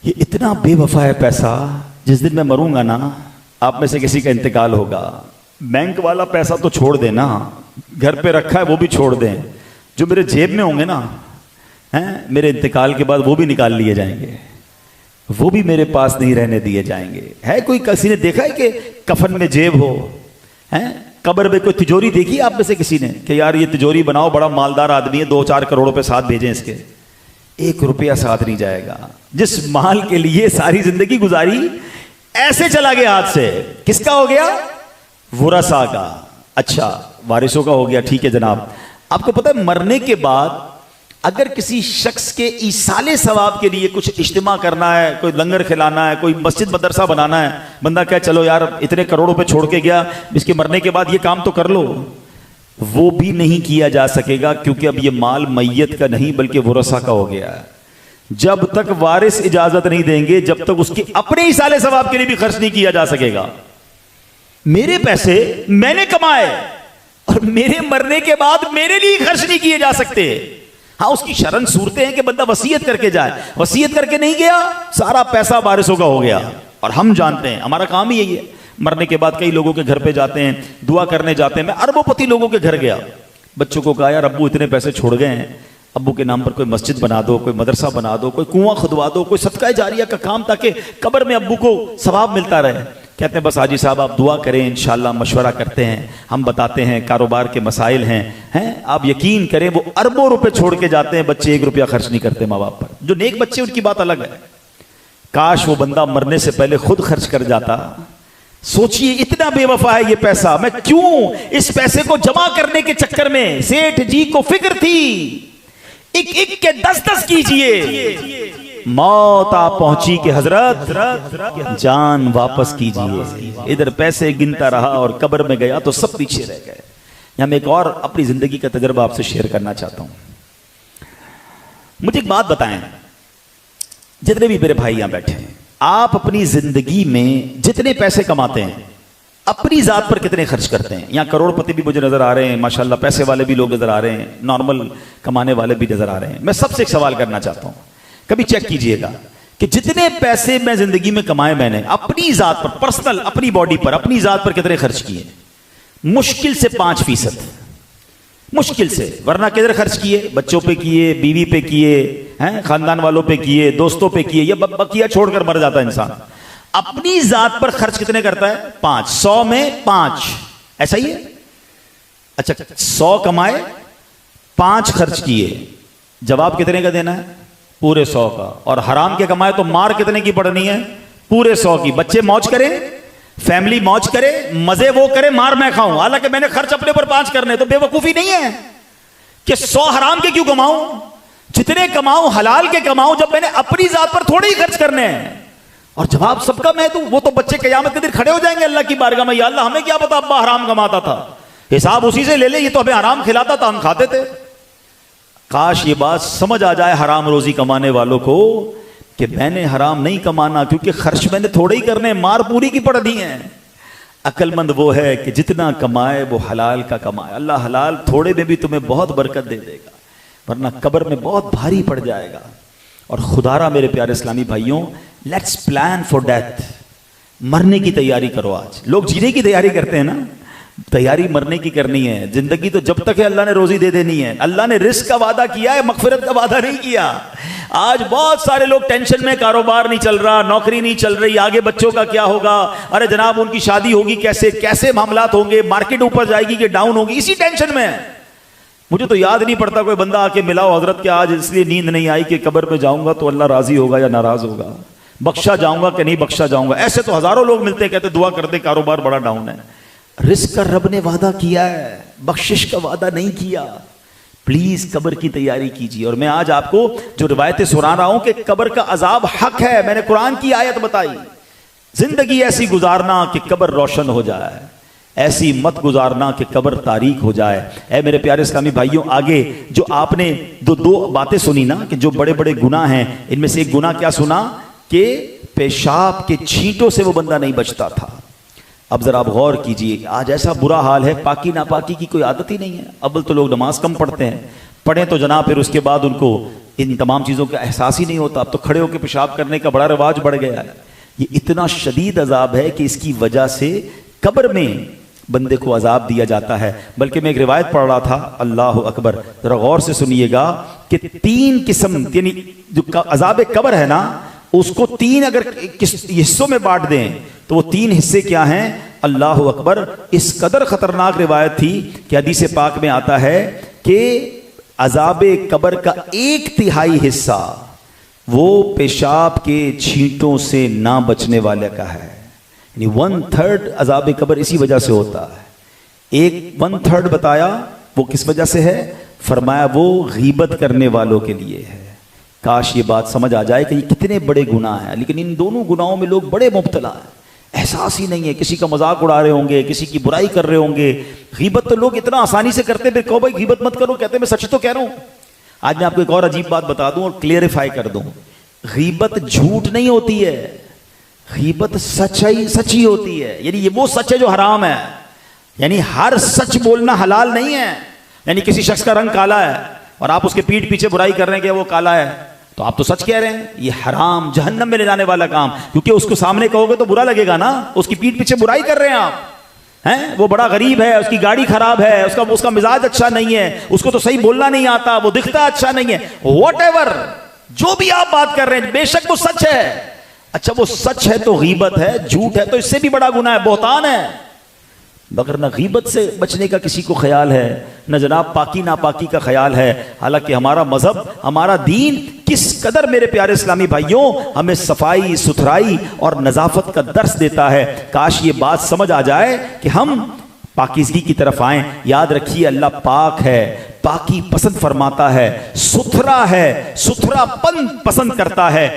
ये इतना बेवफा है पैसा, जिस दिन मैं मरूंगा ना, आप में से किसी का इंतकाल होगा, बैंक वाला पैसा तो छोड़ देना, घर पे रखा है वो भी छोड़ दें, जो मेरे जेब में होंगे ना, हैं, मेरे इंतकाल के बाद वो भी निकाल लिए जाएंगे, वो भी मेरे पास नहीं रहने दिए जाएंगे। है कोई किसी ने देखा है कि कफन में जेब हो? हैं, कब्र में कोई तिजोरी देखी आप में से किसी ने कि यार ये तिजोरी बनाओ, बड़ा मालदार आदमी है, 2-4 करोड़ रुपए साथ भेजें इसके? 1 रुपया साथ नहीं जाएगा। जिस माल के लिए सारी जिंदगी गुजारी, ऐसे चला गया हाथ से। किसका हो गया? वुरसा का। अच्छा, वारिसों का हो गया, ठीक है जनाब। आपको पता है मरने के बाद अगर किसी शख्स के ईसाले सवाब के लिए कुछ इज्तिमा करना है, कोई लंगर खिलाना है, कोई मस्जिद मदरसा बनाना है, बंदा कहे चलो यार इतने करोड़ों पे छोड़ के गया, इसके मरने के बाद ये काम तो कर लो, वो भी नहीं किया जा सकेगा, क्योंकि अब ये माल मैयत का नहीं बल्कि वुरसा का हो गया है। जब तक वारिस इजाजत नहीं देंगे, जब तक उसके अपने ईसाले सवाब के लिए भी खर्च नहीं किया जा सकेगा। मेरे पैसे मैंने कमाए और मेरे मरने के बाद मेरे लिए खर्च नहीं किए जा सकते। हाँ, उसकी शरण सूरतें हैं कि बंदा वसीयत करके जाए, वसीयत करके नहीं गया, सारा पैसा वारिसों का हो गया। और हम जानते हैं, हमारा काम ही यही है, मरने के बाद कई लोगों के घर पे जाते हैं, दुआ करने जाते हैं। मैं अरबोपति लोगों के घर गया, बच्चों को कहा यार अब्बू इतने पैसे छोड़ गए हैं, अब्बू के नाम पर कोई मस्जिद बना दो, कोई मदरसा बना दो, कोई कुआं खुदवा दो, कोई सदका जारिया का काम, ताकि कब्र में अब्बू को सवाब मिलता रहे। कहते हैं बस हाजी साहब आप दुआ करें, इंशाल्लाह मशवरा करते हैं, हम बताते हैं, कारोबार के मसाइल हैं, आप यकीन करें वो अरबों रुपए छोड़ के जाते हैं, बच्चे 1 रुपया खर्च नहीं करते माँ बाप पर। जो नेक बच्चे उनकी बात अलग है, काश वो बंदा मरने से पहले खुद खर्च कर जाता। सोचिए इतना बेवफा है ये पैसा, मैं क्यों इस पैसे को जमा करने के चक्कर में, सेठ जी को फिक्र थी, एक एक के 10-10 कीजिए, मौत आ पहुंची कि हजरत जान वापस कीजिए। इधर पैसे गिनता रहा और कब्र में गया तो सब पीछे रह गए। यहां मैं एक और अपनी जिंदगी का तजुर्बा आपसे शेयर करना चाहता हूं। मुझे एक बात बताएं, जितने भी मेरे भाई यहां बैठे हैं, आप अपनी जिंदगी में जितने पैसे कमाते हैं, अपनी जात पर कितने खर्च करते हैं? यहां करोड़पति भी मुझे नजर आ रहे हैं, माशाल्लाह पैसे वाले भी लोग नजर आ रहे हैं, नॉर्मल कमाने वाले भी नजर आ रहे हैं। मैं सबसे एक सवाल करना चाहता हूं, कभी चेक कीजिएगा कि जितने पैसे मैं जिंदगी में कमाए, मैंने अपनी जात पर, पर्सनल, अपनी बॉडी पर, अपनी जात पर कितने खर्च किए? मुश्किल से 5%, मुश्किल से। वरना किधर खर्च किए? बच्चों पे किए, बीवी पे किए, हैं, खानदान वालों पे किए, दोस्तों पे किए, ये बकिया छोड़कर मर जाता है इंसान। अपनी जात पर खर्च कितने करता है? 5। 100 में 5, ऐसा ही है। अच्छा, 100 कमाए, 5 खर्च किए, जवाब कितने का देना है? पूरे 100 का। और हराम के कमाए तो मार कितने की पड़नी है? पूरे 100 की। बच्चे मौज करें, फैमिली मौज करे, मजे वो करे, मार मैं खाऊं, हालांकि मैंने खर्च अपने पर 5 करने। तो बेवकूफी नहीं है कि 100 हराम के क्यों कमाऊं? जितने कमाऊं हलाल के कमाऊं, जब मैंने अपनी जात पर थोड़े ही खर्च करने हैं। और जवाब सबका मैं दूं, वो तो बच्चे कयामत के दिन खड़े हो जाएंगे अल्लाह की बारगाह में, या अल्लाह हमें क्या पता अब्बा हराम कमाता था, हिसाब उसी से ले ले, ये तो हमें हराम खिलाता था, हम खाते थे। काश ये बात समझ आ जाए हराम रोजी कमाने वालों को कि मैंने हराम नहीं कमाना, क्योंकि खर्च मैंने थोड़े ही करने, मार पूरी की पड़नी है। अक्लमंद वो है कि जितना कमाए वो हलाल का कमाए। अल्लाह हलाल थोड़े में भी तुम्हें बहुत बरकत दे देगा, वरना कब्र में बहुत भारी पड़ जाएगा। और खुदारा मेरे प्यारे इस्लामी भाइयों, लेट्स प्लान फॉर डेथ। मरने की तैयारी करो। आज लोग जीने की तैयारी करते हैं ना, तैयारी मरने की करनी है। जिंदगी तो जब तक है अल्लाह ने रोजी दे देनी है। अल्लाह ने रिस्क का वादा किया है, मगफिरत का वादा नहीं किया। आज बहुत सारे लोग टेंशन में, कारोबार नहीं चल रहा, नौकरी नहीं चल रही, आगे बच्चों का क्या होगा, अरे जनाब उनकी शादी होगी कैसे, कैसे मामलात होंगे, मार्केट ऊपर जाएगी कि डाउन होगी, इसी टेंशन में। मुझे तो याद नहीं पड़ता कोई बंदा आके मिलाओ, हजरत के आज इसलिए नींद नहीं आई कि कब्र में जाऊंगा तो अल्लाह राजी होगा या नाराज होगा, बख्शा जाऊंगा कि नहीं बख्शा जाऊंगा। ऐसे तो हजारों लोग मिलते, कहते दुआ करते कारोबार बड़ा डाउन है। रिस्क का रब ने वादा किया है, बख्शिश का वादा नहीं किया। प्लीज कब्र की तैयारी कीजिए। और मैं आज आपको जो रिवायतें सुना रहा हूं कि कब्र का अजाब हक है, मैंने कुरान की आयत बताई। जिंदगी ऐसी गुजारना कि कब्र रोशन हो जाए, ऐसी मत गुजारना कि कब्र तारीक हो जाए। ऐ मेरे प्यारे इस्लामी भाइयों, आगे जो आपने दो बातें सुनी ना कि जो बड़े बड़े गुनाह हैं, इनमें से एक गुनाह क्या सुना कि पेशाब के छींटों से वो बंदा नहीं बचता था। अब जरा आप गौर कीजिए, आज ऐसा बुरा हाल है, पाकी नापाकी की कोई आदत ही नहीं है। अव्वल तो लोग नमाज कम पढ़ते हैं, पढ़ें तो जनाब फिर उसके बाद उनको इन तमाम चीज़ों का एहसास ही नहीं होता। अब तो खड़े होकर पेशाब करने का बड़ा रिवाज बढ़ गया है। ये इतना शदीद अजाब है कि इसकी वजह से कब्र में बंदे को अजाब दिया जाता है। बल्कि मैं एक रिवायत पढ़ रहा था, अल्लाह अकबर, जरा गौर से सुनिएगा कि 3 किस्म, यानी जो अजाब कब्र है ना, उसको 3 अगर किस हिस्सों में बांट दें तो वो 3 हिस्से क्या हैं? अल्लाह अकबर। इस कदर खतरनाक रिवायत थी कि हदीस पाक में आता है कि अजाबे कब्र का 1/3 हिस्सा वो पेशाब के छींटों से ना बचने वाले का है। यानी 1/3 अजाबे कब्र इसी वजह से होता है। 1/3 बताया वो किस वजह से है? फरमाया वो गीबत करने वालों के लिए है। काश ये बात समझ आ जाए कि ये कितने बड़े गुनाह हैं, लेकिन इन दोनों गुनाहों में लोग बड़े मुब्तला हैं। एहसास ही नहीं है, किसी का मजाक उड़ा रहे होंगे, किसी की बुराई कर रहे होंगे। गीबत तो लोग इतना आसानी से करते हैं, कहो भाई गीबत मत करो, कहते हैं मैं सच तो कह रहा हूं। आज मैं आपको एक और अजीब बात बता दूं और क्लियरिफाई कर दूं, गीबत झूठ नहीं होती है, गीबत सच्ची होती है। यानी ये वो सच है जो हराम है। यानी हर सच बोलना हलाल नहीं है। यानी किसी शख्स का रंग काला है और आप उसके पीठ पीछे बुराई कर रहे हैं कि वो काला है, तो आप तो सच कह रहे हैं। ये हराम, जहन्नम में ले जाने वाला काम, क्योंकि उसको सामने कहोगे तो बुरा लगेगा ना। उसकी पीठ पीछे बुराई कर रहे हैं आप, हैं? वो बड़ा गरीब है, उसकी गाड़ी खराब है, उसका मिजाज अच्छा नहीं है, उसको तो सही बोलना नहीं आता, वो दिखता अच्छा नहीं है, व्हाटएवर जो भी आप बात कर रहे हैं, बेशक वो सच है। अच्छा वो सच है तो गीबत है, झूठ है तो इससे भी बड़ा गुनाह है, बोहतान है। मगर न गीबत से बचने का किसी को ख्याल है, न जनाब पाकी नापाकी का ख्याल है। हालांकि हमारा मजहब, हमारा दीन किस कदर मेरे प्यारे इस्लामी भाइयों हमें सफाई सुथराई और नजाफत का दर्स देता है। काश ये बात समझ आ जाए कि हम पाकीज़गी की तरफ आएं। याद रखिए अल्लाह पाक है, पाकी पसंद फरमाता है, सुथरा है, सुथरापन पसंद करता है।